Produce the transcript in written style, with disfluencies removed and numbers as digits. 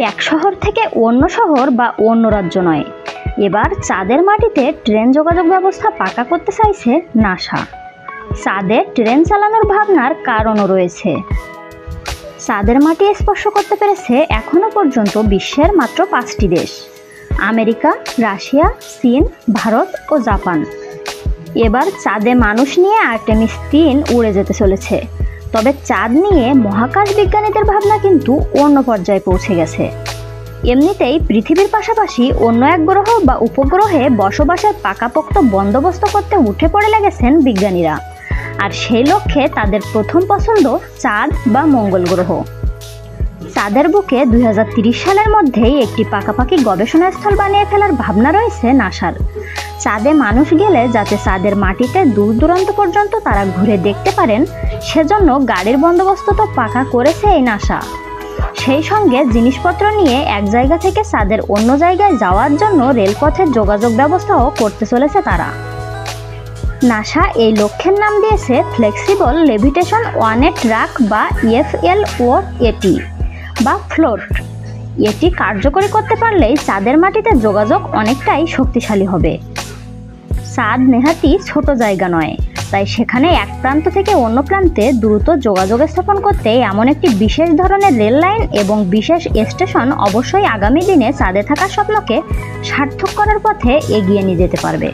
এক শহর থেকে অন্য শহর বা অন্য রাজ্য নয়, এবার চাঁদের মাটিতে ট্রেন যোগাযোগ ব্যবস্থা পাকা করতে চাইছে নাসা। চাঁদে ট্রেন চালানোর ভাবনার কারণও রয়েছে। চাঁদের মাটি স্পর্শ করতে পেরেছে এখনো পর্যন্ত বিশ্বের মাত্র 5টি দেশ: আমেরিকা, রাশিয়া, চীন, ভারত ও জাপান। এবার চাঁদে মানুষ নিয়ে আর্টেমিস 3 উড়ে যেতে চলেছে। তবে চাঁদ নিয়ে মহাকাশ বিজ্ঞানীদের ভাবনা কিন্তু অন্য পর্যায়ে পৌঁছে গেছে। এমনিতেই পৃথিবীর পাশাপাশি অন্য এক গ্রহ বা উপগ্রহে বসবাসের পাকাপোক্ত বন্দোবস্ত করতে উঠে পড়ে লেগেছেন বিজ্ঞানীরা। আর সেই লক্ষ্যে তাদের প্রথম পছন্দ চাঁদ বা মঙ্গল গ্রহ। চাঁদের বুকে 2030 সালের মধ্যেই একটি পাকাপাকি গবেষণাস্থল বানিয়ে ফেলার ভাবনা রয়েছে নাসার। চাঁদে মানুষ গেলে যাতে চাঁদের মাটিতে দূর দূরান্ত পর্যন্ত তারা ঘুরে দেখতে পারেন, সেজন্য গাড়ির বন্দোবস্ত তো পাকা করেছে এই নাসা। সেই সঙ্গে জিনিসপত্র নিয়ে এক জায়গা থেকে চাঁদের অন্য জায়গায় যাওয়ার জন্য রেলপথের যোগাযোগ ব্যবস্থাও করতে চলেছে তারা। নাসা এই লক্ষ্যের নাম দিয়েছে ফ্লেক্সিবল লেভিটেশন ওয়ান এ ট্রাক বা FLOAT বা ফ্লোট। এটি কার্যকরী করতে পারলেই চাঁদের মাটিতে যোগাযোগ অনেকটাই শক্তিশালী হবে। চাঁদ নেহাতি ছোট জায়গা নয়, তাই সেখানে এক প্রান্ত থেকে অন্য প্রান্তে দ্রুত যোগাযোগ স্থাপন করতে এমন একটি বিশেষ ধরনের রেল লাইন এবং বিশেষ স্টেশন অবশ্যই আগামী দিনে চাঁদে থাকার স্বপ্নকে সার্থক করার পথে এগিয়ে নিয়ে যেতে পারবে।